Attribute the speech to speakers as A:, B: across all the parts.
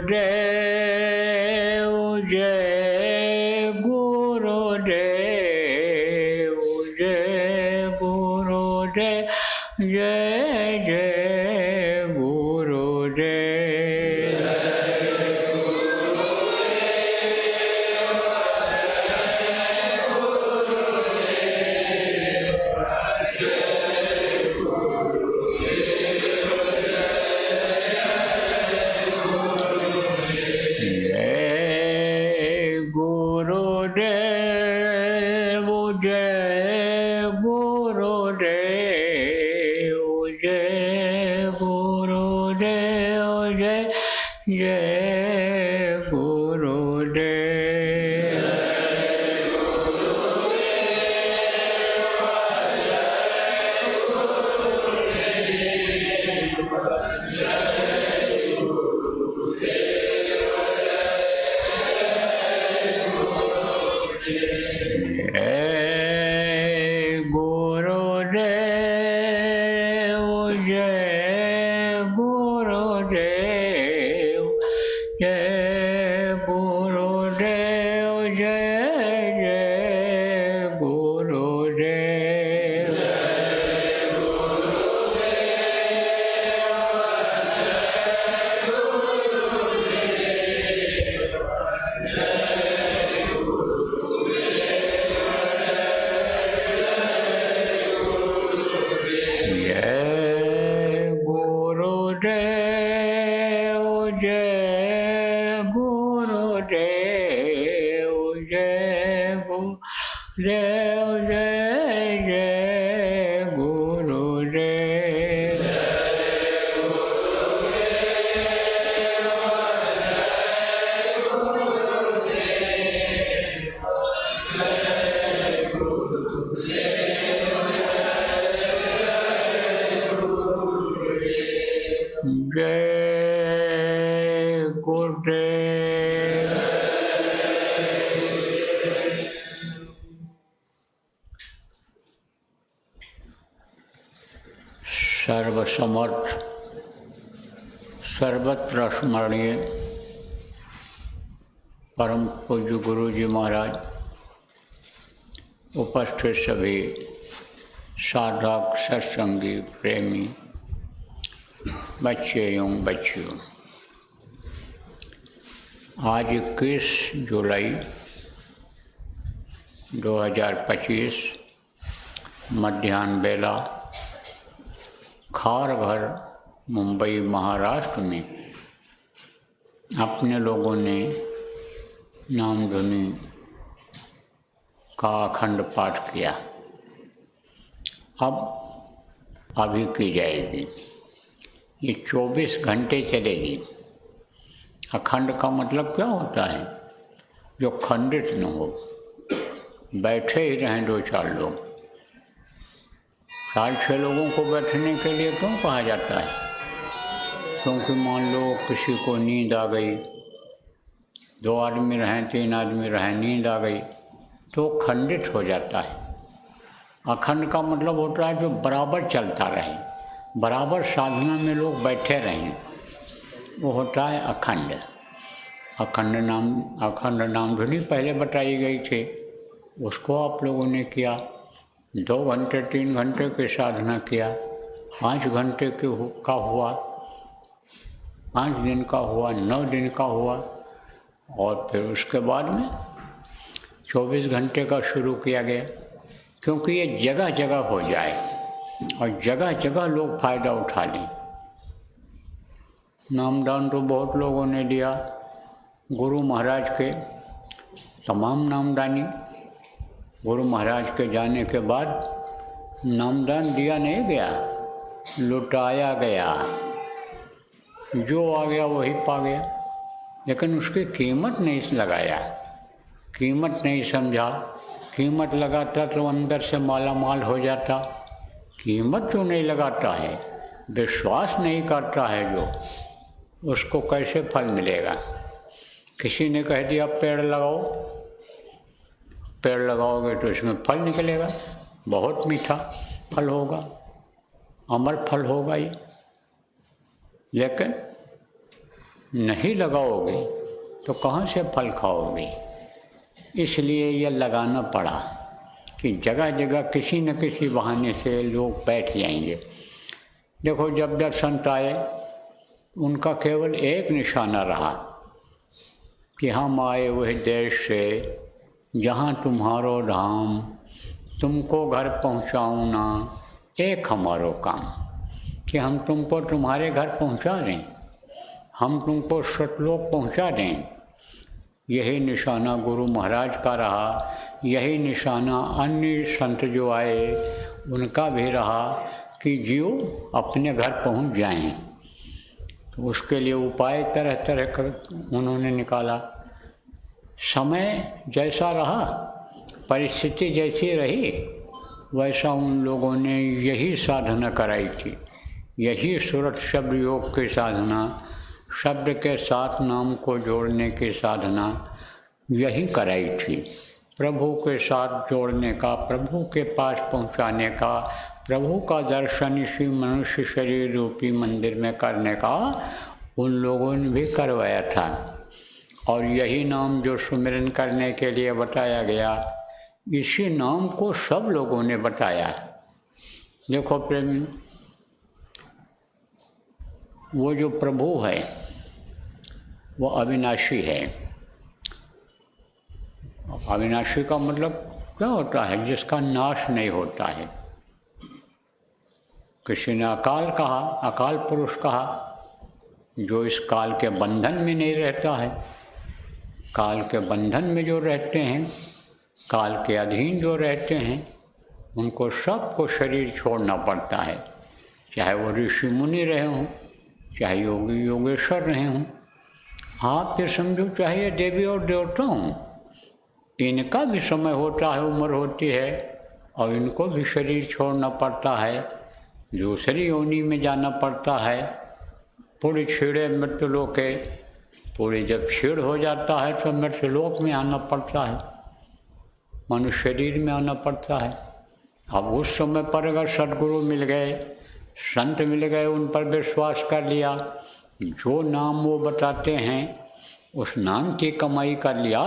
A: जय गुरुदेव, जय गुरुदेव, जय जय गुरुदेव। जय गुरुदेव। सर्वसमर्थ सर्वत्र स्मरणीय परम पूज्य गुरु जी महाराज, उपस्थित सभी साधक सत्संगी प्रेमी बच्चे एवं बच्चियों, आज 21 जुलाई 2025 मध्याह्न बेला खारघर मुंबई महाराष्ट्र में अपने लोगों ने नामधुनी का अखंड पाठ किया। अब अभी की जाएगी, ये 24 घंटे चलेगी। अखंड का मतलब क्या होता है? जो खंडित न हो, बैठे ही रहें 2-4 लोग। 4-6 लोगों को बैठने के लिए क्यों कहा जाता है? क्योंकि मान लो किसी को नींद आ गई, 2 आदमी रहें, 3 आदमी रहें, नींद आ गई तो खंडित हो जाता है। अखंड का मतलब होता है जो बराबर चलता रहे, बराबर साधना में लोग बैठे रहें, वो होता है अखंड। अखंड नामधुनी पहले बताई गई थी, उसको आप लोगों ने किया। 2 घंटे 3 घंटे की साधना किया, 5 घंटे का हुआ, 5 दिन का हुआ, 9 दिन का हुआ, और फिर उसके बाद में 24 घंटे का शुरू किया गया। क्योंकि ये जगह जगह हो जाए और जगह जगह लोग फ़ायदा उठा लें। नामदान तो बहुत लोगों ने दिया, गुरु महाराज के तमाम नामदानी। गुरु महाराज के जाने के बाद नामदान दिया नहीं गया, लुटाया गया। जो आ गया वही पा गया, लेकिन उसकी कीमत नहीं लगाया, कीमत नहीं समझा। कीमत लगाता तो अंदर से माला माल हो जाता। कीमत जो नहीं लगाता है, विश्वास नहीं करता है जो, उसको कैसे फल मिलेगा? किसी ने कह दिया पेड़ लगाओ, पेड़ लगाओगे तो इसमें फल निकलेगा, बहुत मीठा फल होगा, अमर फल होगा ये। लेकिन नहीं लगाओगे तो कहाँ से फल खाओगे। इसलिए यह लगाना पड़ा कि जगह जगह किसी न किसी बहाने से लोग बैठ जाएंगे। देखो, जब जब संत आए उनका केवल एक निशाना रहा कि हम आए वह देश से जहाँ तुम्हारो धाम, तुमको घर पहुँचाऊँ ना एक हमारो काम, कि हम तुमको तुम्हारे घर पहुँचा दें, हम तुमको सतलोक पहुँचा दें। यही निशाना गुरु महाराज का रहा, यही निशाना अन्य संत जो आए उनका भी रहा कि जीव अपने घर पहुँच जाएं। तो उसके लिए उपाय तरह तरह का उन्होंने निकाला। समय जैसा रहा, परिस्थिति जैसी रही, वैसा उन लोगों ने यही साधना कराई थी, यही सूरत शब्द योग की साधना, शब्द के साथ नाम को जोड़ने की साधना यही कराई थी। प्रभु के साथ जोड़ने का, प्रभु के पास पहुंचाने का, प्रभु का दर्शन इसी मनुष्य शरीर रूपी मंदिर में करने का उन लोगों ने भी करवाया था। और यही नाम जो सुमिरन करने के लिए बताया गया, इसी नाम को सब लोगों ने बताया। देखो प्रेमी, वो जो प्रभु है वो अविनाशी है। अविनाशी का मतलब क्या होता है? जिसका नाश नहीं होता है। किसी ने अकाल कहा, अकाल पुरुष कहा, जो इस काल के बंधन में नहीं रहता है। काल के बंधन में जो रहते हैं, काल के अधीन जो रहते हैं, उनको सबको शरीर छोड़ना पड़ता है, चाहे वो ऋषि मुनि रहे हों, चाहे योगी योगेश्वर रहे हों, आप ये समझो चाहे देवी और देवता हों, इनका भी समय होता है, उम्र होती है, और इनको भी शरीर छोड़ना पड़ता है, दूसरी योनि में जाना पड़ता है। पूरी छीड़े मृत्युलोक है, पूरी जब छीड़ हो जाता है तो मृत्युलोक में आना पड़ता है, मनुष्य शरीर में आना पड़ता है। अब उस समय पर अगर सद्गुरु मिल गए, संत मिल गए, उन पर विश्वास कर लिया, जो नाम वो बताते हैं उस नाम की कमाई कर लिया,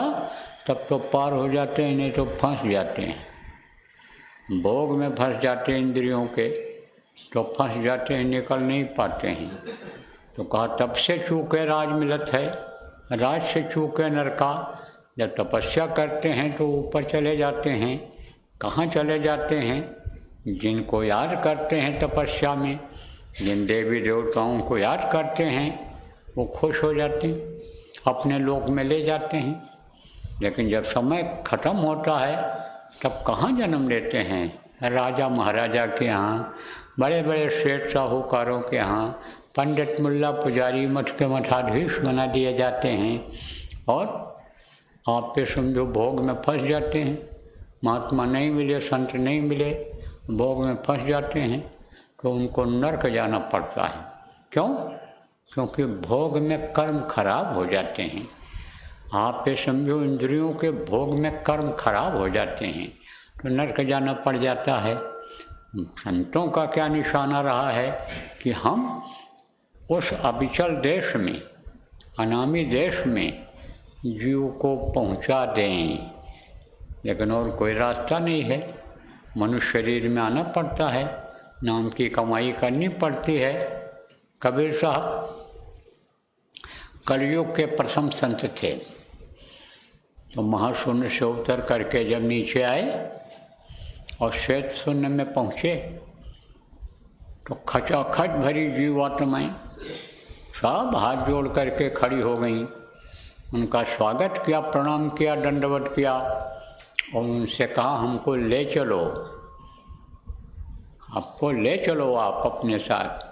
A: तब तो पार हो जाते हैं, नहीं तो फंस जाते हैं। भोग में फंस जाते हैं, इंद्रियों के तो फंस जाते हैं, निकल नहीं पाते हैं। तो कहा तब से चूके राज मिलत है, राज से चूके नरका। जब तपस्या करते हैं तो ऊपर चले जाते हैं। कहाँ चले जाते हैं? जिनको याद करते हैं तपस्या में, जिन देवी देवताओं को याद करते हैं, वो खुश हो जाते हैं, अपने लोक में ले जाते हैं। लेकिन जब समय खत्म होता है तब कहाँ जन्म लेते हैं? राजा महाराजा के यहाँ, बड़े बड़े सेठ साहूकारों के यहाँ, पंडित मुल्ला पुजारी मठ के मठाधीश बना दिए जाते हैं, और आप पे समझो भोग में फंस जाते हैं। महात्मा नहीं मिले, संत नहीं मिले, भोग में फंस जाते हैं, तो उनको नरक जाना पड़ता है। क्यों? क्योंकि भोग में कर्म खराब हो जाते हैं। आप पे समझो इंद्रियों के भोग में कर्म खराब हो जाते हैं, तो नरक जाना पड़ जाता है। संतों का क्या निशाना रहा है कि हम उस अविचल देश में, अनामी देश में जीव को पहुंचा दें। लेकिन और कोई रास्ता नहीं है, मनुष्य शरीर में आना पड़ता है, नाम की कमाई करनी पड़ती है। कबीर साहब कलयुग के प्रथम संत थे, तो महाशून्य से उतर करके जब नीचे आए और श्वेत शून्य में पहुँचे, तो खचाखच भरी जीवात्माएं सब हाथ जोड़ करके खड़ी हो गईं। उनका स्वागत किया, प्रणाम किया, दंडवत किया, और उनसे कहा हमको ले चलो, आपको ले चलो आप अपने साथ।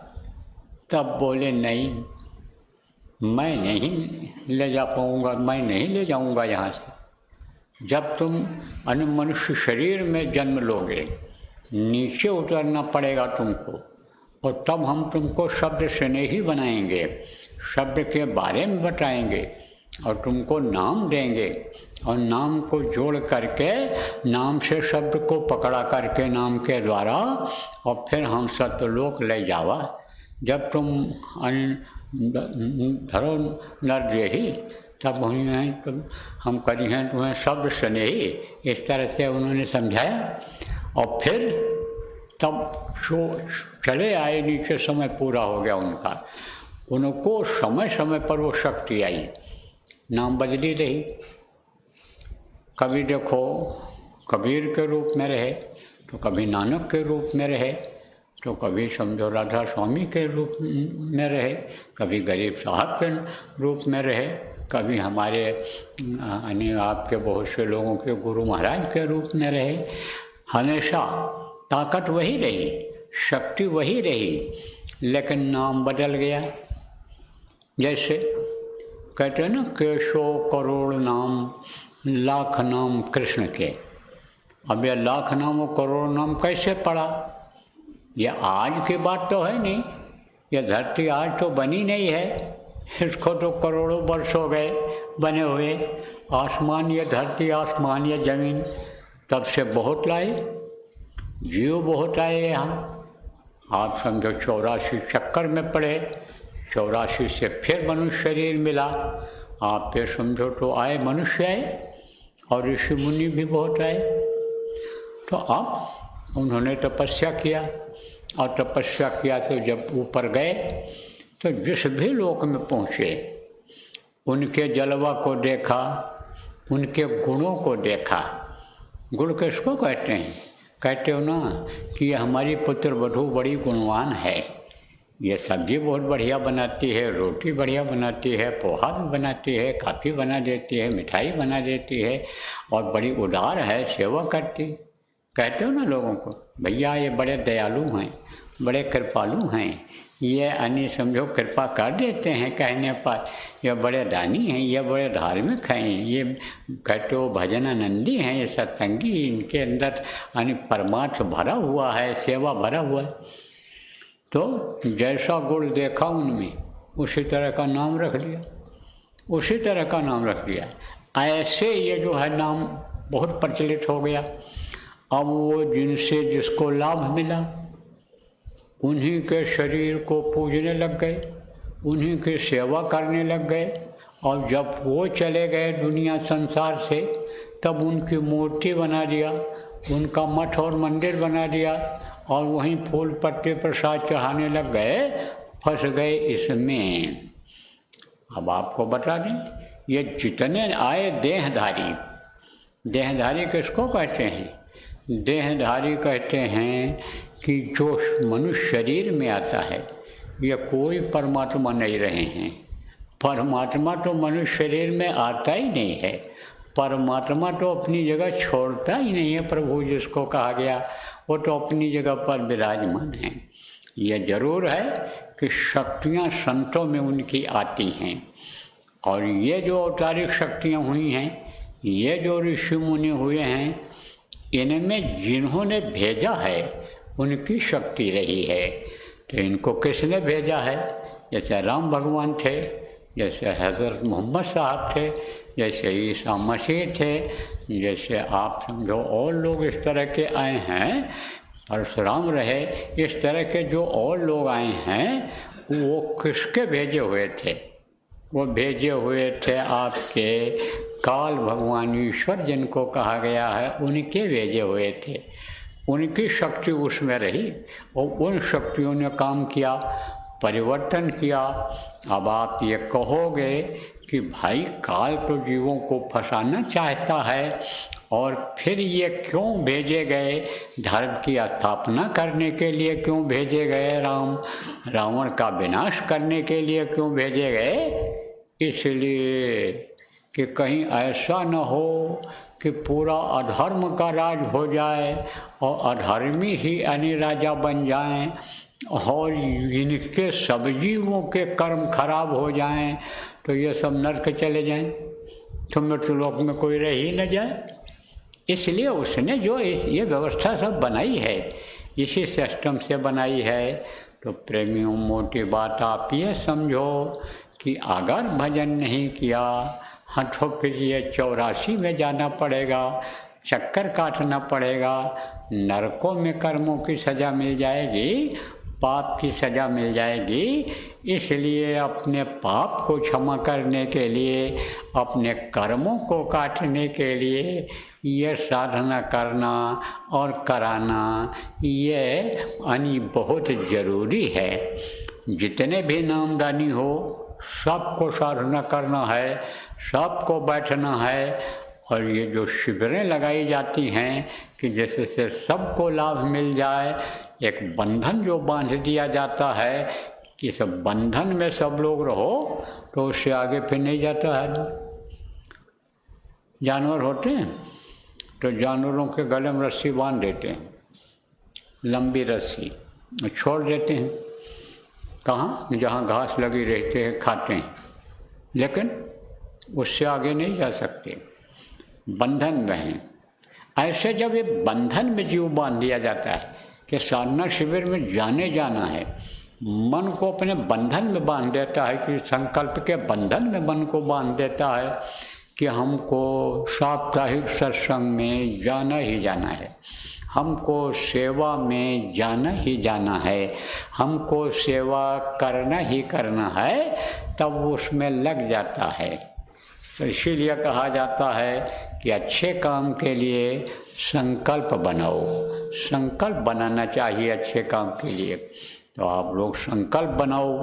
A: तब बोले नहीं, मैं नहीं ले जा पाऊँगा, मैं नहीं ले जाऊँगा यहाँ से। जब तुम मनुष्य शरीर में जन्म लोगे, नीचे उतरना पड़ेगा तुमको, और तब हम तुमको शब्द से नहीं बनाएंगे, शब्द के बारे में बताएंगे, और तुमको नाम देंगे, और नाम को जोड़ करके, नाम से शब्द को पकड़ा करके नाम के द्वारा, और फिर हम सत्यलोक ले जावा। जब तुम धरो नर ही तब हुई हैं, तब हम करी हैं तुम्हें शब्द सुने ही। इस तरह से उन्होंने समझाया और फिर तब चले आए नीचे। समय पूरा हो गया उनका, उनको समय समय पर वो शक्ति आई, नाम बदली रही। कभी देखो कबीर के रूप में रहे, तो कभी नानक के रूप में रहे, तो कभी समझो राधा स्वामी के रूप में रहे, कभी गरीब साहब के रूप में रहे, कभी हमारे यानी आपके बहुत से लोगों के गुरु महाराज के रूप में रहे। हमेशा ताकत वही रही, शक्ति वही रही, लेकिन नाम बदल गया। जैसे कहते हैं ना, केशो करोड़ नाम लाख नाम कृष्ण के। अब यह लाख नाम और करोड़ नाम कैसे पड़ा? यह आज की बात तो है नहीं, यह धरती आज तो बनी नहीं है, इसको तो करोड़ों वर्ष हो गए बने हुए। आसमान, ये धरती, आसमान, ये जमीन तब से बहुत लाए, जीव बहुत आए यहाँ। आप समझो 84 चक्कर में पड़े, 84 से फिर मनुष्य शरीर मिला। आप फिर समझो तो आए, मनुष्य आए और ऋषि मुनि भी बहुत आए। तो अब उन्होंने तपस्या किया, और तपस्या किया तो जब ऊपर गए तो जिस भी लोक में पहुँचे उनके जलवा को देखा, उनके गुणों को देखा। गुण किसको कहते हैं? कहते हो ना कि ये हमारी पुत्र वधू बड़ी गुणवान है, ये सब्जी बहुत बढ़िया बनाती है, रोटी बढ़िया बनाती है, पोहा भी बनाती है, काफ़ी बना देती है, मिठाई बना देती है, और बड़ी उदार है, सेवा करती। कहते हो ना लोगों को, भैया ये बड़े दयालु हैं, बड़े कृपालु हैं, ये अन्य समझो कृपा कर देते हैं कहने पर, ये बड़े दानी हैं, ये बड़े धार्मिक हैं, ये कहते हो भजनानंदी हैं, ये सत्संगी, इनके अंदर यानी परमार्थ भरा हुआ है, सेवा भरा हुआ है। तो जैसा गुण देखा उनमें उसी तरह का नाम रख लिया, उसी तरह का नाम रख लिया। ऐसे ये जो है नाम बहुत प्रचलित हो गया। अब वो जिनसे जिसको लाभ मिला उन्हीं के शरीर को पूजने लग गए, उन्हीं की सेवा करने लग गए। और जब वो चले गए दुनिया संसार से, तब उनकी मूर्ति बना दिया, उनका मठ और मंदिर बना दिया, और वहीं फूल पत्ते प्रसाद चढ़ाने लग गए, फंस गए इसमें। अब आपको बता दें, ये जितने आए देहधारी, देहधारी किसको कहते हैं? देहधारी कहते हैं कि जो मनुष्य शरीर में आता है, ये कोई परमात्मा नहीं रहे हैं। परमात्मा तो मनुष्य शरीर में आता ही नहीं है, परमात्मा तो अपनी जगह छोड़ता ही नहीं है। प्रभु जिसको कहा गया वो तो अपनी जगह पर विराजमान है। यह जरूर है कि शक्तियाँ संतों में उनकी आती हैं, और ये जो अवतारिक शक्तियाँ हुई हैं, ये जो ऋषि मुनि हुए हैं, इनमें जिन्होंने भेजा है उनकी शक्ति रही है। तो इनको किसने भेजा है? जैसे राम भगवान थे, जैसे हज़रत मोहम्मद साहब थे, जैसे ईसा मसीह थे, जैसे आप समझो और लोग इस तरह के आए हैं, परशुराम रहे, इस तरह के जो और लोग आए हैं, वो किसके भेजे हुए थे? वो भेजे हुए थे आपके काल भगवान ईश्वर जिनको कहा गया है, उनके भेजे हुए थे। उनकी शक्ति उसमें रही और उन शक्तियों ने काम किया, परिवर्तन किया। अब आप ये कहोगे कि भाई काल तो जीवों को फंसाना चाहता है, और फिर ये क्यों भेजे गए? धर्म की स्थापना करने के लिए क्यों भेजे गए राम? रावण का विनाश करने के लिए क्यों भेजे गए? इसलिए कि कहीं ऐसा न हो कि पूरा अधर्म का राज हो जाए और अधर्मी ही यानी राजा बन जाएं, और इनके सब जीवों के कर्म खराब हो जाएं, तो ये सब नरक चले जाएं, तो मृत्युलोक में कोई रह ही न जाए। इसलिए उसने जो ये व्यवस्था सब बनाई है, इसी सिस्टम से बनाई है। तो प्रेमियों, मोटी बात आप ये समझो कि अगर भजन नहीं किया, हाँ, तो फिर ये 84 में जाना पड़ेगा, चक्कर काटना पड़ेगा, नरकों में कर्मों की सज़ा मिल जाएगी। पाप की सज़ा मिल जाएगी। इसलिए अपने पाप को क्षमा करने के लिए, अपने कर्मों को काटने के लिए ये साधना करना और कराना ये यानी बहुत ज़रूरी है। जितने भी नामदानी हो सबको साधना करना है, सबको बैठना है। और ये जो शिविरें लगाई जाती हैं कि जैसे से सबको लाभ मिल जाए, एक बंधन जो बांध दिया जाता है कि सब बंधन में सब लोग रहो, तो उससे आगे फिर नहीं जाता है। जानवर होते हैं तो जानवरों के गले में रस्सी बांध देते हैं, लंबी रस्सी, छोड़ देते हैं कहाँ, जहाँ घास लगी रहती है खाते हैं, लेकिन उससे आगे नहीं जा सकते, बंधन में हैं। ऐसे जब ये बंधन में जीव बांध दिया जाता है कि साधना शिविर में जाना है, मन को अपने बंधन में बांध देता है कि संकल्प के बंधन में मन को बांध देता है कि हमको साप्ताहिक सत्संग में जाना ही जाना है, हमको सेवा में जाना ही जाना है, हमको सेवा करना ही करना है, तब उसमें लग जाता है। तो इसीलिए कहा जाता है कि अच्छे काम के लिए संकल्प बनाओ, संकल्प बनाना चाहिए अच्छे काम के लिए। तो आप लोग संकल्प बनाओ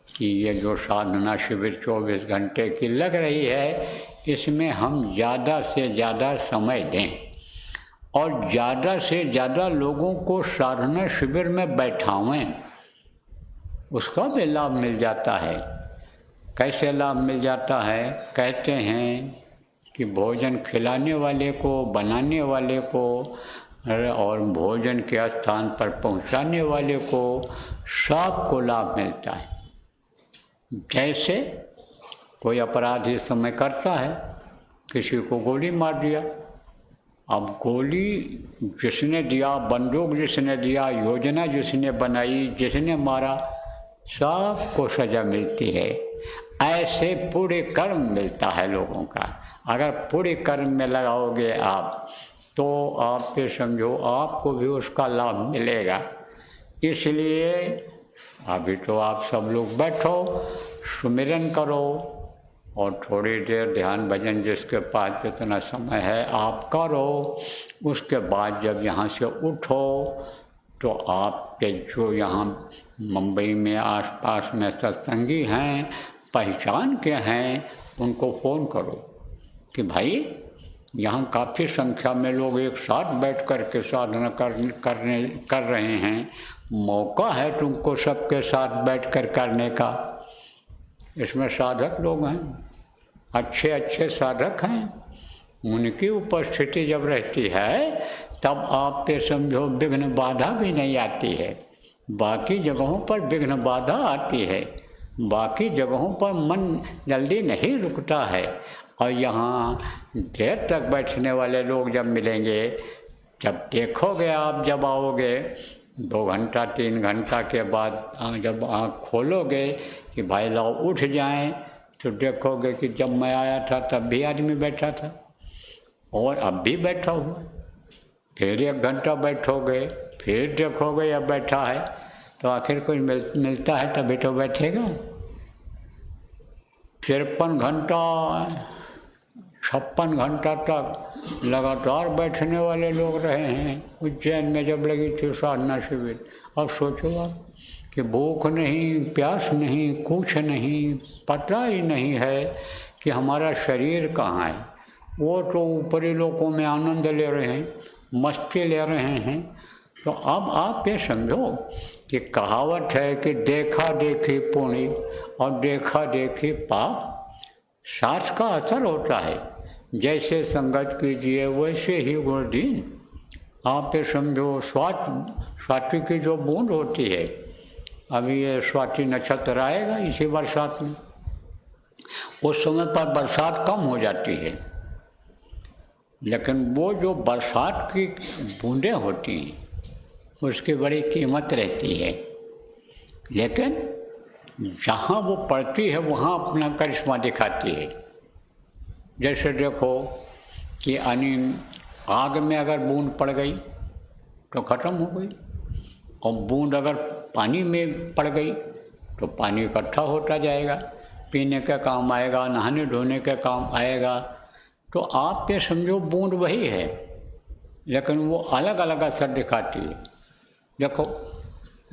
A: कि ये जो साधना शिविर 24 घंटे की लग रही है, इसमें हम ज़्यादा से ज़्यादा समय दें और ज़्यादा से ज़्यादा लोगों को साधना शिविर में बैठावें। उसका भी लाभ मिल जाता है। कैसे लाभ मिल जाता है? कहते हैं कि भोजन खिलाने वाले को, बनाने वाले को और भोजन के स्थान पर पहुंचाने वाले को सबको लाभ मिलता है। जैसे कोई अपराध इस समय करता है, किसी को गोली मार दिया, अब गोली जिसने दिया, बंदूक जिसने दिया, योजना जिसने बनाई, जिसने मारा, सबको सज़ा मिलती है। ऐसे पूरे कर्म मिलता है लोगों का। अगर पूरे कर्म में लगाओगे आप, तो आप ये समझो आपको भी उसका लाभ मिलेगा। इसलिए अभी तो आप सब लोग बैठो, सुमिरन करो और थोड़ी देर ध्यान भजन जिसके पास जितना समय है आप करो। उसके बाद जब यहाँ से उठो तो आपके जो यहाँ मुंबई में आसपास में सत्संगी हैं, पहचान के हैं, उनको फ़ोन करो कि भाई यहाँ काफ़ी संख्या में लोग एक साथ बैठ कर के साधना कर रहे हैं, मौका है तुमको सबके साथ बैठ कर करने का। इसमें साधक लोग हैं, अच्छे अच्छे साधक हैं, उनकी उपस्थिति जब रहती है तब आप पे समझो विघ्न बाधा भी नहीं आती है। बाकी जगहों पर विघ्न बाधा आती है, बाकी जगहों पर मन जल्दी नहीं रुकता है। और यहाँ देर तक बैठने वाले लोग जब मिलेंगे, जब देखोगे आप, जब आओगे 2 घंटा 3 घंटा के बाद जब आँख खोलोगे कि भाई लाओ उठ जाएं, तो देखोगे कि जब मैं आया था तब भी आदमी बैठा था और अब भी बैठा हुआ। फिर 1 घंटा बैठोगे, फिर देखोगे अब बैठा है, तो आखिर कोई मिलता है तभी तो बैठेगा। 53 घंटा 56 घंटा तक लगातार बैठने वाले लोग रहे हैं उज्जैन में जब लगी थी साधना शिविर। अब सोचो आप कि भूख नहीं, प्यास नहीं, कुछ नहीं, पता ही नहीं है कि हमारा शरीर कहाँ है। वो तो ऊपरी लोकों में आनंद ले रहे हैं, मस्ती ले रहे हैं। तो अब आप ये समझो कि कहावत है कि देखा देखी पुण्य और देखा देखी पाप, साथ का असर होता है। जैसे संगत कीजिए वैसे ही गुणदीन। आप ये समझो स्वाति की जो बूंद होती है, अभी ये स्वाति नक्षत्र आएगा इसी बरसात में, उस समय पर बरसात कम हो जाती है, लेकिन वो जो बरसात की बूंदें होती हैं उसकी बड़ी कीमत रहती है। लेकिन जहाँ वो पड़ती है वहाँ अपना करिश्मा दिखाती है। जैसे देखो कि आग में अगर बूंद पड़ गई तो ख़त्म हो गई, और बूंद अगर पानी में पड़ गई तो पानी इकट्ठा होता जाएगा, पीने का काम आएगा, नहाने धोने का काम आएगा। तो आप ये समझो बूंद वही है, लेकिन वो अलग अलग असर दिखाती है। देखो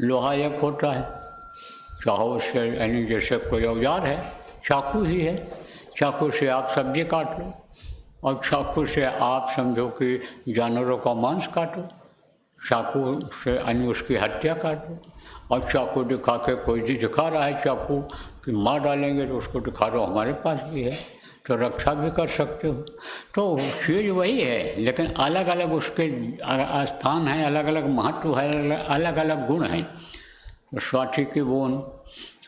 A: लोहा एक होता है, चाहो उससे यानी जैसे कोई औजार है, चाकू ही है, चाकू से आप सब्जी काट लो और चाकू से आप समझो कि जानवरों का मांस काटो, चाकू से यानी उसकी हत्या काटो। और चाकू दिखा के कोई दिखा रहा है चाकू कि मार डालेंगे तो उसको दिखा दो हमारे पास भी है, तो रक्षा भी कर सकते हो। तो चीज़ वही है, लेकिन अलग अलग उसके स्थान हैं, अलग अलग महत्व है, अलग अलग गुण हैं। तो स्वाति की बूंद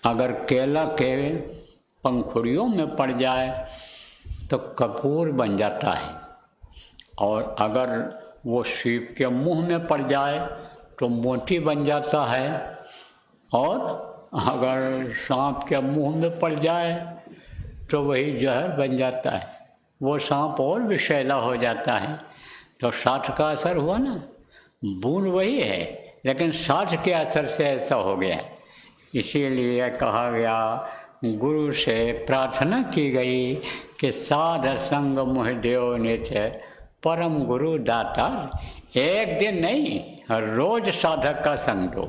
A: अगर केला के पंखुड़ियों में पड़ जाए तो कपूर बन जाता है, और अगर वो सीप के मुंह में पड़ जाए तो मोती बन जाता है, और अगर सांप के मुंह में पड़ जाए तो वही जहर बन जाता है, वो सांप और विषैला हो जाता है। तो साठ का असर हुआ ना, बूंद वही है लेकिन साठ के असर से ऐसा हो गया। इसीलिए कहा गया, गुरु से प्रार्थना की गई कि साध संग मुह देव नित परम गुरु दाता। एक दिन नहीं, रोज साधक का संग दो।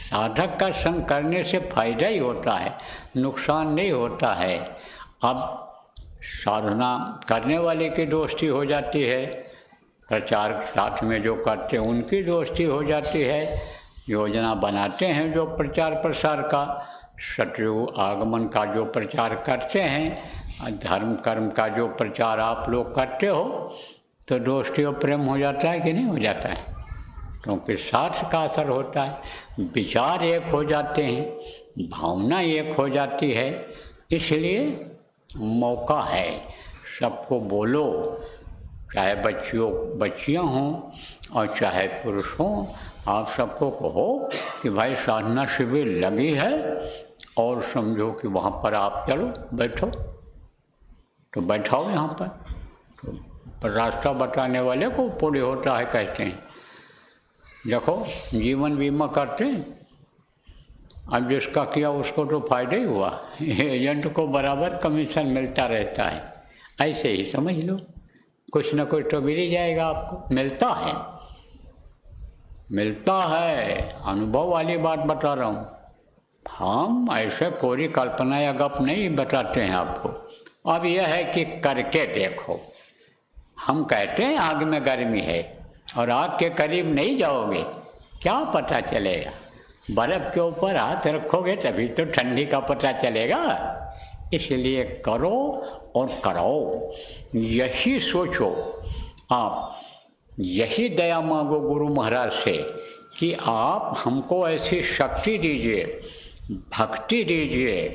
A: साधक का संग करने से फायदा ही होता है, नुकसान नहीं होता है। अब साधना करने वाले की दोस्ती हो जाती है, प्रचार साथ में जो करते हैं उनकी दोस्ती हो जाती है, योजना बनाते हैं जो प्रचार प्रसार का, सतयुग आगमन का जो प्रचार करते हैं, धर्म कर्म का जो प्रचार आप लोग करते हो, तो दोस्ती और प्रेम हो जाता है कि नहीं हो जाता है? क्योंकि साथ का असर होता है, विचार एक हो जाते हैं, भावना एक हो जाती है। इसलिए मौका है, सबको बोलो, चाहे बच्चियाँ हों और चाहे पुरुष हों, आप सबको कहो कि भाई साधना शिविर लगी है और समझो कि वहाँ पर आप चलो बैठो, तो बैठाओ यहाँ पर। तो रास्ता बताने वाले को पूरी होता है कहते हैं। देखो जीवन बीमा करते हैं, अब जिसका किया उसको तो फायदा ही हुआ, एजेंट को बराबर कमीशन मिलता रहता है। ऐसे ही समझ लो, कुछ ना कुछ तो मिल ही जाएगा आपको, मिलता है। अनुभव वाली बात बता रहा हूँ, हम ऐसे कोरी कल्पना या गप नहीं बताते हैं आपको। अब यह है कि करके देखो। हम कहते हैं आग में गर्मी है, और आग के करीब नहीं जाओगे, क्या पता चलेगा? बर्फ के ऊपर हाथ रखोगे तभी तो ठंडी का पता चलेगा। इसलिए करो और कराओ, यही सोचो आप, यही दया मांगो गुरु महाराज से कि आप हमको ऐसी शक्ति दीजिए, भक्ति दीजिए,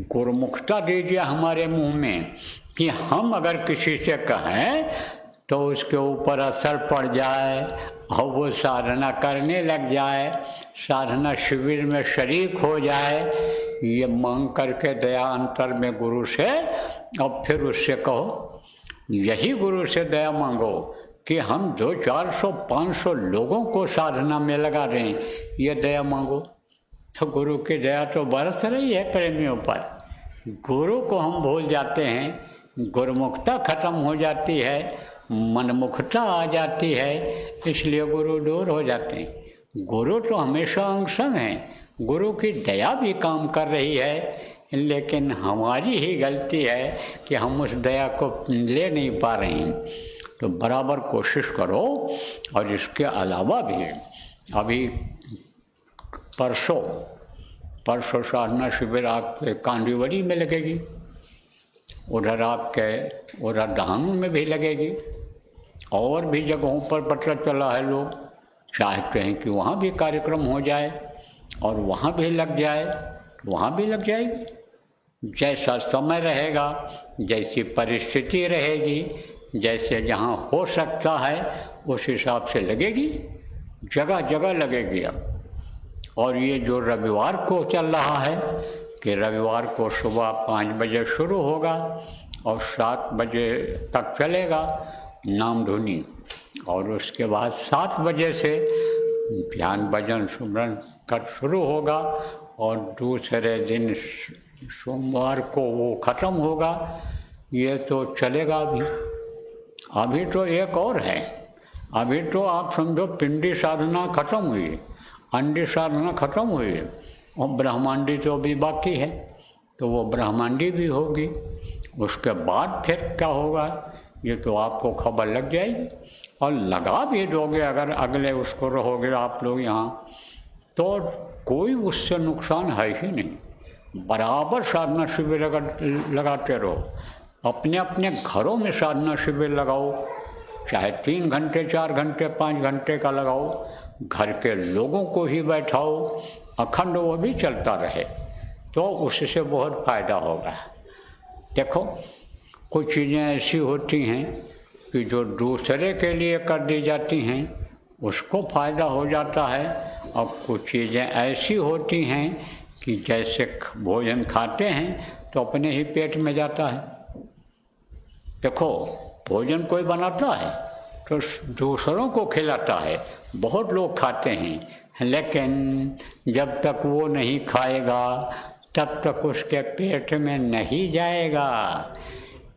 A: गुरुमुखता दीजिए हमारे मुंह में कि हम अगर किसी से कहें तो उसके ऊपर असर पड़ जाए और वो साधना करने लग जाए, साधना शिविर में शरीक हो जाए। ये मांग करके दया अंतर में गुरु से, अब फिर उससे कहो, यही गुरु से दया मांगो कि हम 200, 400, 500 लोगों को साधना में लगा दें, ये दया मांगो। तो गुरु की दया तो बरस रही है प्रेमियों पर। गुरु को हम भूल जाते हैं, गुरुमुखता खत्म हो जाती है, मनमुखता आ जाती है, इसलिए गुरु दूर हो जाते हैं। गुरु तो हमेशा अंग संग है, गुरु की दया भी काम कर रही है, लेकिन हमारी ही गलती है कि हम उस दया को ले नहीं पा रहे हैं। तो बराबर कोशिश करो। और इसके अलावा भी अभी परसों साधना शिविर आपके कांडीवरी में लगेगी, उधर दहानू में भी लगेगी, और भी जगहों पर पता चला है लोग चाहते हैं कि वहाँ भी कार्यक्रम हो जाए और वहाँ भी लग जाए, वहाँ भी लग जाएगी। जैसा समय रहेगा, जैसी परिस्थिति रहेगी, जैसे जहाँ हो सकता है उस हिसाब से लगेगी, जगह जगह लगेगी। अब और ये जो रविवार को चल रहा है कि रविवार को सुबह 5 बजे शुरू होगा और 7 बजे तक चलेगा नाम धुनी, और उसके बाद 7 बजे से ध्यान भजन सुमरन कर शुरू होगा और दूसरे दिन सोमवार को वो ख़त्म होगा। ये तो चलेगा अभी तो एक और है। अभी तो आप समझो पिंडी साधना खत्म हुई, अंडी साधना खत्म हुई और ब्रह्मांडी तो भी बाकी है, तो वो ब्रह्मांडी भी होगी। उसके बाद फिर क्या होगा ये तो आपको खबर लग जाएगी और लगा भी दोगे अगर अगले उसको रहोगे आप लोग यहाँ, तो कोई उससे नुकसान है ही नहीं। बराबर साधना शिविर लगाते रहो, अपने अपने घरों में साधना शिविर लगाओ, चाहे 3 घंटे 4 घंटे 5 घंटे का लगाओ, घर के लोगों को ही बैठाओ, अखंड वो भी चलता रहे, तो उससे बहुत फ़ायदा होगा। देखो कुछ चीज़ें ऐसी होती हैं कि जो दूसरे के लिए कर दी जाती हैं उसको फ़ायदा हो जाता है, और कुछ चीज़ें ऐसी होती हैं कि जैसे भोजन खाते हैं तो अपने ही पेट में जाता है। देखो भोजन कोई बनाता है तो दूसरों को खिलाता है, बहुत लोग खाते हैं, लेकिन जब तक वो नहीं खाएगा तब तक उसके पेट में नहीं जाएगा।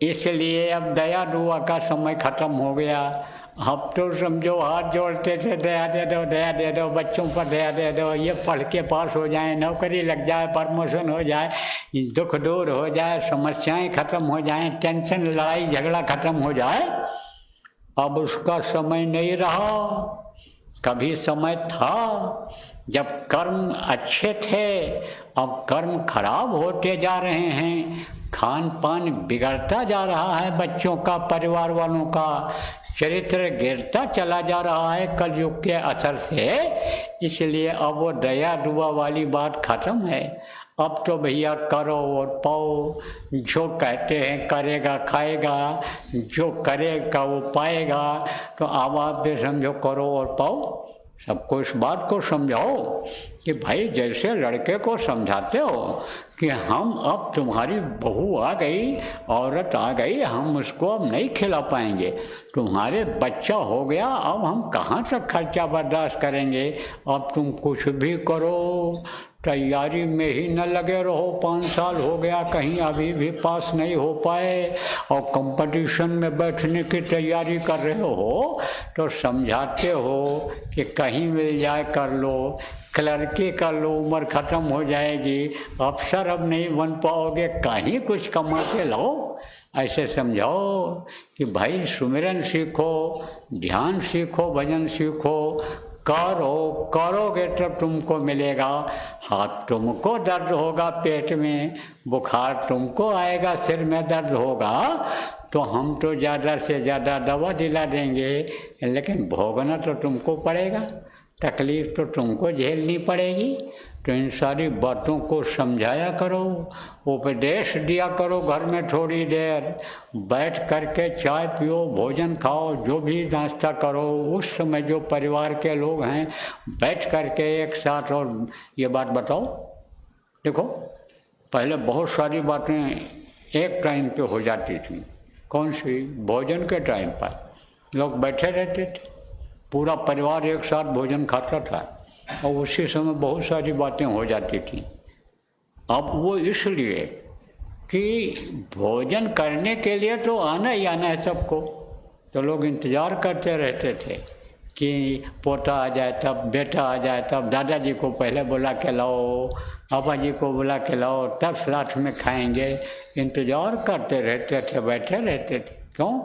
A: इसलिए अब दया दुआ का समय ख़त्म हो गया। अब तो समझो हाथ जोड़ते थे, दया दे दो दया दे दो, बच्चों पर दया दे दो, ये पढ़ के पास हो जाए, नौकरी लग जाए, प्रमोशन हो जाए, दुख दूर हो जाए, समस्याएं ख़त्म हो जाएं, टेंशन लड़ाई झगड़ा ख़त्म हो जाए। अब उसका समय नहीं रहा। कभी समय था जब कर्म अच्छे थे, अब कर्म खराब होते जा रहे हैं, खान पान बिगड़ता जा रहा है, बच्चों का परिवार वालों का चरित्र गिरता चला जा रहा है कलयुग के असर से। इसलिए अब वो दया दुआ वाली बात ख़त्म है। अब तो भैया करो और पाओ, जो कहते हैं करेगा खाएगा, जो करेगा वो पाएगा। तो अब आप भी समझो करो और पाओ। सबको इस बात को समझाओ कि भाई जैसे लड़के को समझाते हो कि हम अब तुम्हारी बहू आ गई, औरत आ गई, हम उसको अब नहीं खिला पाएंगे, तुम्हारे बच्चा हो गया, अब हम कहाँ तक खर्चा बर्दाश्त करेंगे, अब तुम कुछ भी करो, तैयारी में ही न लगे रहो। 5 साल हो गया कहीं अभी भी पास नहीं हो पाए और कंपटीशन में बैठने की तैयारी कर रहे हो, तो समझाते हो कि कहीं मिल जाए कर लो, क्लर्की कर लो, उम्र ख़त्म हो जाएगी, अफसर अब नहीं बन पाओगे, कहीं कुछ कमा के लाओ। ऐसे समझाओ कि भाई सुमिरन सीखो, ध्यान सीखो, भजन सीखो, करोगे तो तुमको मिलेगा। हाथ तुमको दर्द होगा, पेट में बुखार तुमको आएगा, सिर में दर्द होगा, तो हम तो ज़्यादा से ज़्यादा दवा दिला देंगे, लेकिन भोगना तो तुमको पड़ेगा, तकलीफ़ तो तुमको झेलनी पड़ेगी। तो इन सारी बातों को समझाया करो, उपदेश दिया करो। घर में थोड़ी देर बैठ करके चाय पियो, भोजन खाओ, जो भी नाश्ता करो, उस समय जो परिवार के लोग हैं बैठ करके एक साथ। और ये बात बताओ, देखो पहले बहुत सारी बातें एक टाइम पे हो जाती थी। कौन सी? भोजन के टाइम पर लोग बैठे रहते थे, पूरा परिवार एक साथ भोजन खाता था और उसी समय बहुत सारी बातें हो जाती थी। अब वो इसलिए कि भोजन करने के लिए तो आना ही आना है सबको, तो लोग इंतज़ार करते रहते थे कि पोता आ जाए तब, बेटा आ जाए तब, दादाजी को पहले बुला के लाओ, पापा जी को बुला के लाओ, तब साथ में खाएंगे। इंतज़ार करते रहते थे, बैठे रहते थे। क्यों?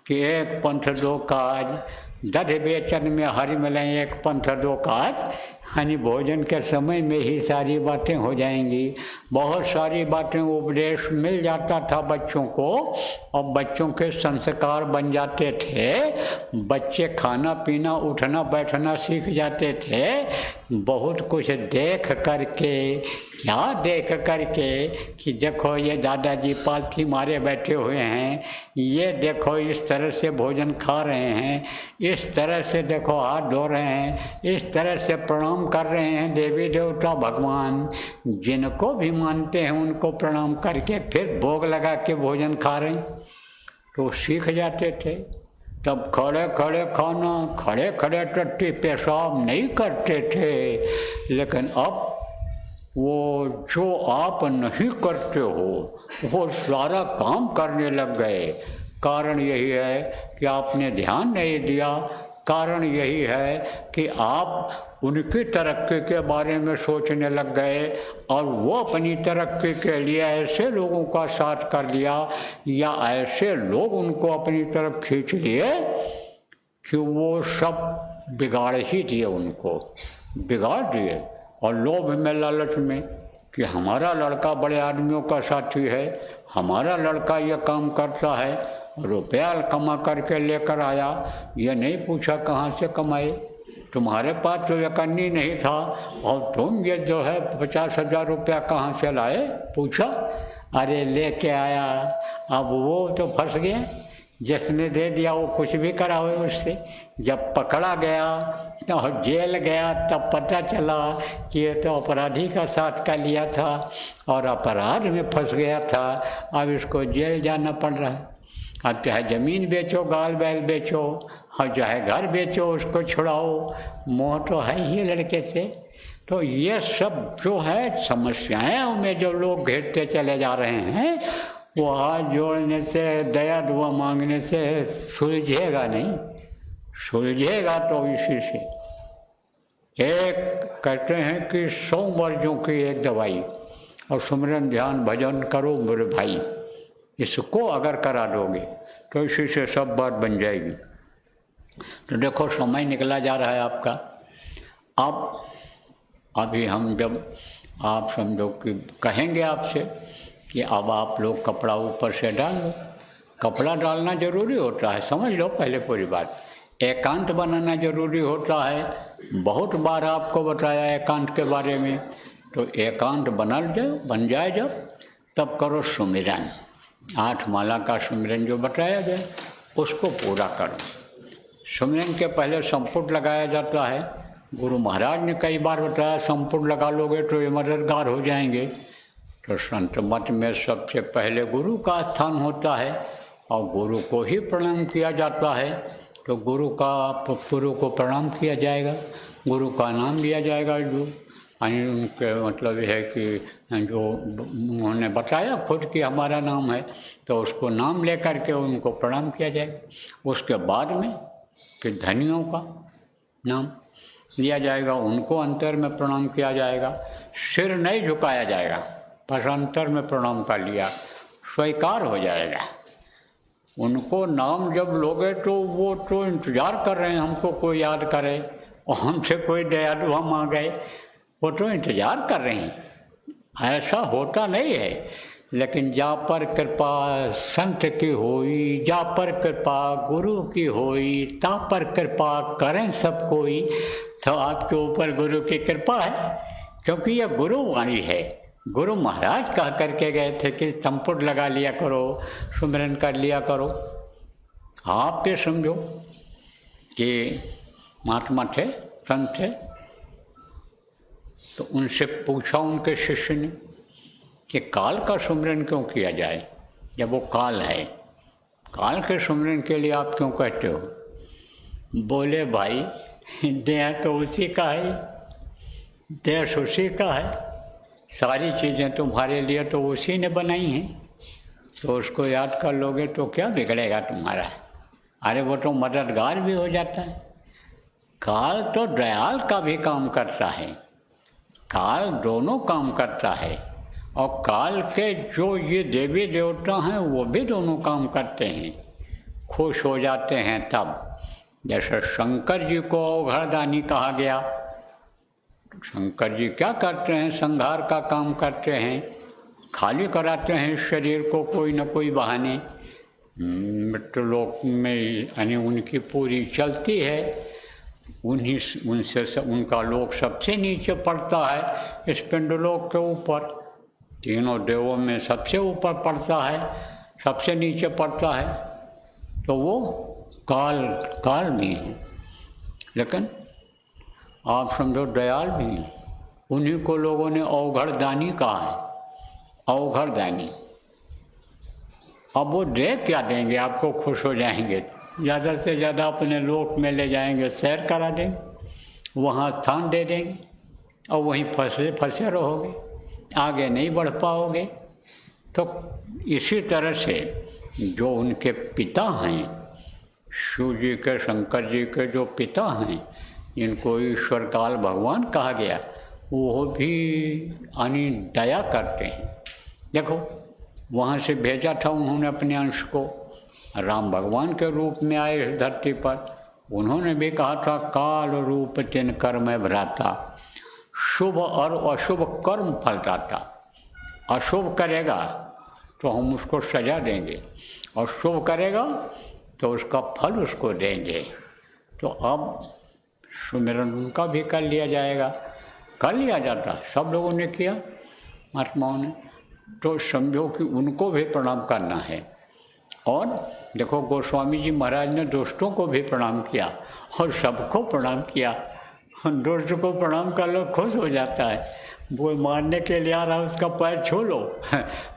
A: कि एक पंथ दो काज, दध बेचन में हरि मिलें, एक पंथ दो काज। यानी भोजन के समय में ही सारी बातें हो जाएंगी। बहुत सारी बातें उपदेश मिल जाता था बच्चों को और बच्चों के संस्कार बन जाते थे। बच्चे खाना पीना उठना बैठना सीख जाते थे। बहुत कुछ देख करके, क्या देख करके कि देखो ये दादाजी पालथी मारे बैठे हुए हैं, ये देखो इस तरह से भोजन खा रहे हैं, इस तरह से देखो हाथ धो रहे हैं, इस तरह से प्रणाम कर रहे हैं देवी देवता भगवान, जिनको भी मानते हैं उनको प्रणाम करके फिर भोग लगा के भोजन खा रहे हैं। तो सीख जाते थे। तब खड़े खड़े खाना, खड़े खड़े टट्टी पेशाब नहीं करते थे, लेकिन अब वो जो आप नहीं करते हो वो सारा काम करने लग गए। कारण यही है कि आपने ध्यान नहीं दिया, कारण यही है कि आप उनकी तरक्की के बारे में सोचने लग गए और वो अपनी तरक्की के लिए ऐसे लोगों का साथ कर दिया या ऐसे लोग उनको अपनी तरफ खींच लिए कि वो सब बिगाड़ ही दिए, उनको बिगाड़ दिए। और लोभ में, लालच में कि हमारा लड़का बड़े आदमियों का साथी है, हमारा लड़का ये काम करता है, रुपया कमा करके लेकर आया, ये नहीं पूछा कहाँ से कमाए, तुम्हारे पास तो यकन्नी नहीं था और तुम ये जो है 50,000 रुपया कहाँ से लाए, पूछा? अरे लेके आया। अब वो तो फंस गए, जिसने दे दिया वो कुछ भी करावे उससे। जब पकड़ा गया और जेल गया तब पता चला कि ये तो अपराधी का साथ का लिया था और अपराध में फंस गया था, अब इसको जेल जाना पड़ रहा है। अब चाहे ज़मीन बेचो, गाल बैल बेचो और चाहे घर बेचो, उसको छुड़ाओ, मोह तो है ही लड़के से। तो ये सब जो है समस्याएं में जो लोग घेरते चले जा रहे हैं, वो हाथ जोड़ने से, दया दुआ मांगने से सुलझेगा नहीं। सुलझेगा तो इसी से। एक कहते हैं कि 100 मर्जों की एक दवाई, और सुमिरन ध्यान भजन करो मेरे भाई, इसको अगर करा दोगे तो इसी से सब बात बन जाएगी। तो देखो समय निकला जा रहा है आपका। अब अभी हम जब आप समझो कि कहेंगे आपसे कि अब आप लोग कपड़ा ऊपर से डाल लो, कपड़ा डालना जरूरी होता है, समझ लो पहले पूरी बात। एकांत बनाना जरूरी होता है, बहुत बार आपको बताया एकांत के बारे में। तो एकांत बन जाए जब, तब करो सुमिरन, 8 माला का सुमिरन जो बताया जाए उसको पूरा करो। सुमिरन के पहले संपुट लगाया जाता है। गुरु महाराज ने कई बार बताया संपुट लगा लोगे तो ये मददगार हो जाएंगे। तो संत मत में सबसे पहले गुरु का स्थान होता है और गुरु को ही प्रणाम किया जाता है। तो गुरु को प्रणाम किया जाएगा, गुरु का नाम लिया जाएगा। जो उनके मतलब यह है कि जो उन्होंने बताया खुद कि हमारा नाम है, तो उसको नाम लेकर के उनको प्रणाम किया जाएगा। उसके बाद में फिर धनियों का नाम लिया जाएगा, उनको अंतर में प्रणाम किया जाएगा। सिर नहीं झुकाया जाएगा, बस अंतर में प्रणाम कर लिया, स्वीकार हो जाएगा। उनको नाम जब लोगे तो वो तो इंतज़ार कर रहे हैं हमको कोई याद करे और हमसे कोई दया दुआ मांगे, वो तो इंतज़ार कर रहे हैं। ऐसा होता नहीं है। लेकिन जा पर कृपा संत की होई, जा पर कृपा गुरु की होई, ता पर कृपा करें सब कोई। तो आपके ऊपर गुरु की कृपा है, क्योंकि यह गुरु वाणी है। गुरु महाराज कह करके गए थे कि संपुट लगा लिया करो, सुमिरन कर लिया करो। आप ये समझो कि महात्मा थे, संत थे, तो उनसे पूछा उनके शिष्य ने कि काल का सुमिरन क्यों किया जाए, जब वो काल है, काल के सुमिरन के लिए आप क्यों कहते हो? बोले भाई देह तो उसी का है, देश उसी का है, सारी चीज़ें तुम्हारे लिए तो उसी ने बनाई हैं, तो उसको याद कर लोगे तो क्या बिगड़ेगा तुम्हारा? अरे वो तो मददगार भी हो जाता है। काल तो दयाल का भी काम करता है, काल दोनों काम करता है। और काल के जो ये देवी देवता हैं वो भी दोनों काम करते हैं, खुश हो जाते हैं तब। जैसे शंकर जी को अवघड़दानी कहा गया, शंकर जी क्या करते हैं? संहार का काम करते हैं, खाली कराते हैं शरीर को कोई न कोई बहाने। मृत्युलोक में यानी उनकी पूरी चलती है, उनसे उनका लोक सबसे नीचे पड़ता है इस पिंडलोक के ऊपर, तीनों देवों में सबसे ऊपर पड़ता है, सबसे नीचे पड़ता है। तो वो काल भी है, लेकिन आप समझो दयाल भी हैं। उन्हीं को लोगों ने अवघड़दानी कहा है, अवघड़दानी। अब वो दे क्या देंगे आपको? खुश हो जाएंगे, ज़्यादा से ज़्यादा अपने लोक में ले जाएंगे, सैर करा देंगे, वहाँ स्थान दे देंगे और वहीं फंसे रहोगे, आगे नहीं बढ़ पाओगे। तो इसी तरह से जो उनके पिता हैं, शिव जी के, शंकर जी के जो पिता हैं, जिनको ईश्वर काल भगवान कहा गया, वो भी यानी दया करते हैं। देखो वहाँ से भेजा था उन्होंने अपने अंश को, राम भगवान के रूप में आए इस धरती पर। उन्होंने भी कहा था काल रूप तिन कर्म भ्राता, शुभ और अशुभ कर्म फलदाता। अशुभ करेगा तो हम उसको सजा देंगे और शुभ करेगा तो उसका फल उसको देंगे। तो अब सुमिरन उनका भी कर लिया जाएगा, कर लिया जाता, सब लोगों ने किया, महात्माओं ने। तो समझो कि उनको भी प्रणाम करना है। और देखो गोस्वामी जी महाराज ने दोस्तों को भी प्रणाम किया और सबको प्रणाम किया। दोस्त को प्रणाम कर लो, खुश हो जाता है। वो मारने के लिए आ रहा है, उसका पैर छू लो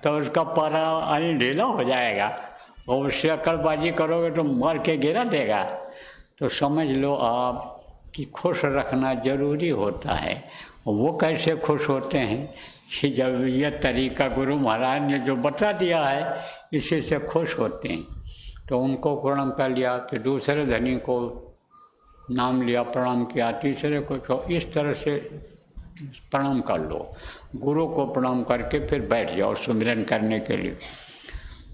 A: तो उसका पारा यानी ढीला हो जाएगा, और उससे अकड़बाजी करोगे तो मार के गिरा देगा। तो समझ लो आप कि खुश रखना जरूरी होता है। वो कैसे खुश होते हैं कि जब ये तरीका गुरु महाराज ने जो बता दिया है, इसी से खुश होते हैं। तो उनको प्रणाम कर लिया, फिर दूसरे धनी को नाम लिया, प्रणाम किया, तीसरे को। तो इस तरह से प्रणाम कर लो। गुरु को प्रणाम करके फिर बैठ जाओ सुमिरन करने के लिए।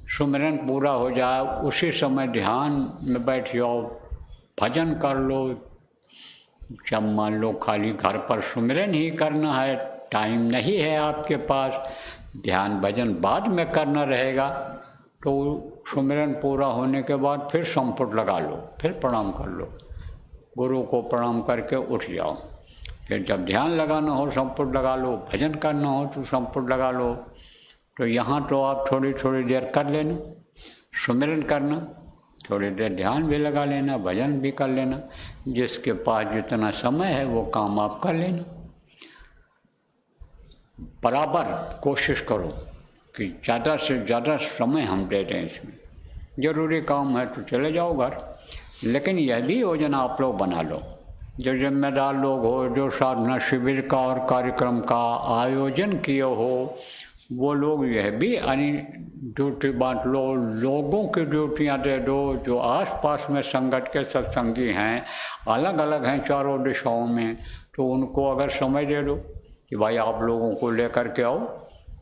A: सुमिरन पूरा हो जाए उसी समय ध्यान में बैठ जाओ, भजन कर लो। जब मान लो खाली घर पर सुमिरन ही करना है, टाइम नहीं है आपके पास, ध्यान भजन बाद में करना रहेगा, तो सुमिरन पूरा होने के बाद फिर संपुट लगा लो, फिर प्रणाम कर लो, गुरु को प्रणाम करके उठ जाओ। फिर जब ध्यान लगाना हो संपुट लगा लो, भजन करना हो तो संपुट लगा लो। तो यहाँ तो आप थोड़ी थोड़ी देर कर लेना, सुमिरन करना, थोड़ी देर ध्यान भी लगा लेना, भजन भी कर लेना। जिसके पास जितना समय है वो काम आप कर लेना। बराबर कोशिश करो कि ज़्यादा से ज़्यादा समय हम दे दें इसमें। ज़रूरी काम है तो चले जाओ घर, लेकिन यह भी योजना आप लोग बना लो। जो जिम्मेदार लोग हो, जो साधना शिविर का और कार्यक्रम का आयोजन किए हो, वो लोग यह भी यानी ड्यूटी बांट लो, लोगों की ड्यूटियाँ दे दो। जो आसपास में संगत के सत्संगी हैं, अलग अलग हैं चारों दिशाओं में, तो उनको अगर समय दे दो कि भाई आप लोगों को लेकर के आओ,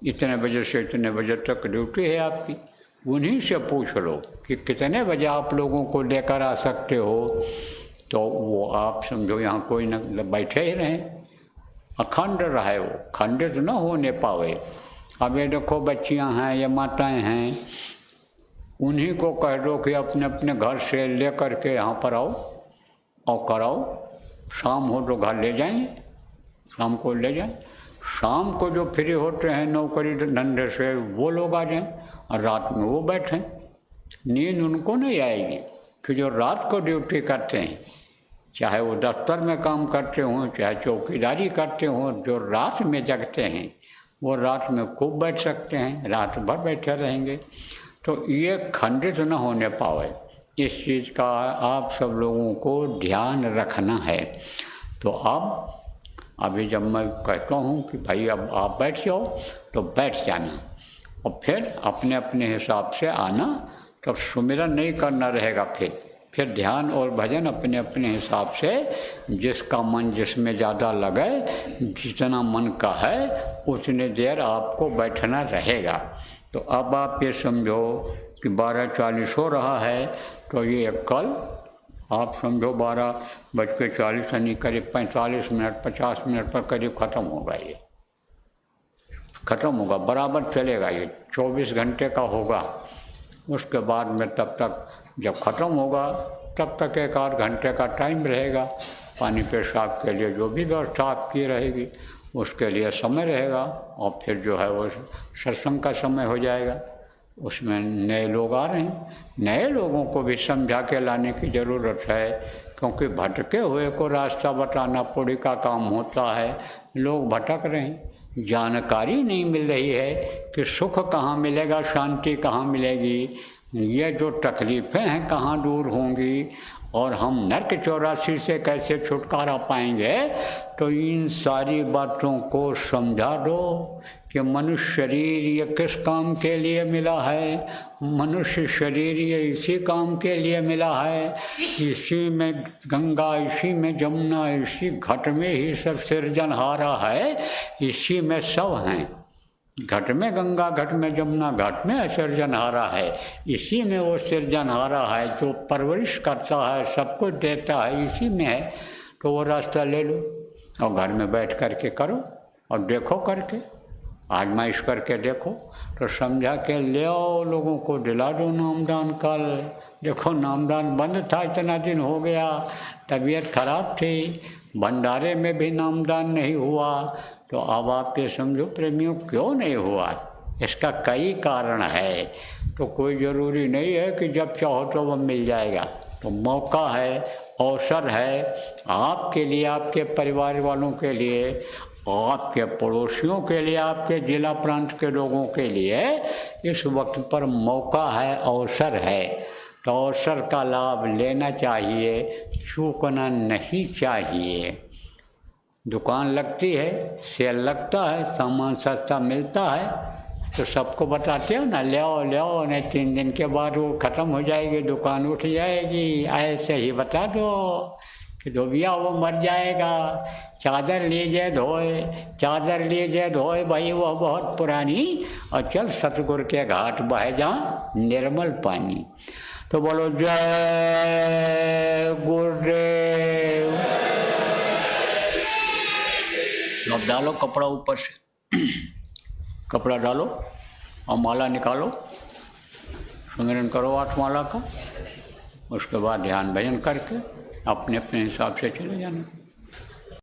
A: इतने बजे से इतने बजे तक ड्यूटी है आपकी। उन्हीं से पूछ लो कि कितने बजे आप लोगों को लेकर आ सकते हो, तो वो आप समझो यहाँ कोई न बैठे ही रहें, अखंड रहे, वो खंडित न होने पावे। अब ये देखो बच्चियाँ हैं या माताएं हैं, उन्हीं को कह दो कि अपने अपने घर से ले कर के यहाँ पर आओ और कराओ। शाम हो तो घर ले जाएं, शाम को ले जाएं। शाम को जो फ्री होते हैं नौकरी धंधे से, वो लोग आ जाएं और रात में वो बैठें। नींद उनको नहीं आएगी कि जो रात को ड्यूटी करते हैं, चाहे वो दफ्तर में काम करते हों, चाहे चौकीदारी करते हों, जो रात में जगते हैं वो रात में खूब बैठ सकते हैं, रात भर बैठे रहेंगे। तो ये खंडित न होने पावे, इस चीज़ का आप सब लोगों को ध्यान रखना है। तो अब अभी जब मैं कहता हूँ कि भाई अब आप बैठ जाओ, तो बैठ जाना और फिर अपने अपने हिसाब से आना। तो सुमिरन नहीं करना रहेगा, फिर ध्यान और भजन अपने अपने हिसाब से, जिसका मन जिसमें ज़्यादा लगे, जितना मन का है उतनी देर आपको बैठना रहेगा। तो अब आप ये समझो कि 12:40 हो रहा है, तो ये कल आप समझो 12:40 यानी करीब 45 मिनट 50 मिनट पर करीब ख़त्म होगा। ये ख़त्म होगा, बराबर चलेगा, ये 24 घंटे का होगा। उसके बाद में तब तक जब ख़त्म होगा तब तक 1 आध घंटे का टाइम रहेगा। पानी पेशाब के लिए जो भी व्यवस्था आपकी रहेगी उसके लिए समय रहेगा, और फिर जो है वो सत्संग का समय हो जाएगा। उसमें नए लोग आ रहे हैं, नए लोगों को भी समझा के लाने की ज़रूरत है, क्योंकि भटके हुए को रास्ता बताना पुण्य का काम होता है। लोग भटक रहे हैं, जानकारी नहीं मिल रही है कि सुख कहाँ मिलेगा, शांति कहाँ मिलेगी, ये जो तकलीफ़ें हैं कहाँ दूर होंगी और हम नरक 84 से कैसे छुटकारा पाएंगे। तो इन सारी बातों को समझा दो कि मनुष्य शरीर ये किस काम के लिए मिला है। मनुष्य शरीर ये इसी काम के लिए मिला है। इसी में गंगा, इसी में जमुना, इसी घट में ही सब सृजनहारा है, इसी में सब हैं। घट में गंगा, घट में जमुना, घट में सृजनहारा है, इसी में वो सृजनहारा है जो परवरिश करता है, सब कुछ देता है, इसी में है। तो वो रास्ता ले लो और घर में बैठ करके करो और देखो करके, आजमाइश करके देखो। तो समझा के ले आओ, लोगों को दिला दो नामदान। कल देखो नामदान बंद था, इतना दिन हो गया, तबीयत खराब थी, भंडारे में भी नामदान नहीं हुआ। तो अब आप ये समझो प्रेमियों क्यों नहीं हुआ, इसका कई कारण है। तो कोई ज़रूरी नहीं है कि जब चाहो तो वह मिल जाएगा। तो मौका है, अवसर है आपके लिए, आपके परिवार वालों के लिए, आपके पड़ोसियों के लिए, आपके जिला प्रांत के लोगों के लिए इस वक्त पर मौका है, अवसर है। तो अवसर का लाभ लेना चाहिए, चूकना नहीं चाहिए। दुकान लगती है, सेल लगता है, सामान सस्ता मिलता है, तो सबको बताते हो ना, ले आओ ले आओ, नहीं 3 दिन के बाद वो ख़त्म हो जाएगी, दुकान उठ जाएगी। ऐसे ही बता दो कि धोबिया वो मर जाएगा, चादर लीजिए धोए, चादर लीजिए धोए, भाई वो बहुत पुरानी, और चल सतगुरु के घाट बह जहाँ निर्मल पानी। तो बोलो जय गुरुदेव। अब डालो कपड़ा ऊपर से, कपड़ा डालो और माला निकालो, सुमिरन करो 8 माला का। उसके बाद ध्यान भजन करके अपने अपने हिसाब से चले जाना।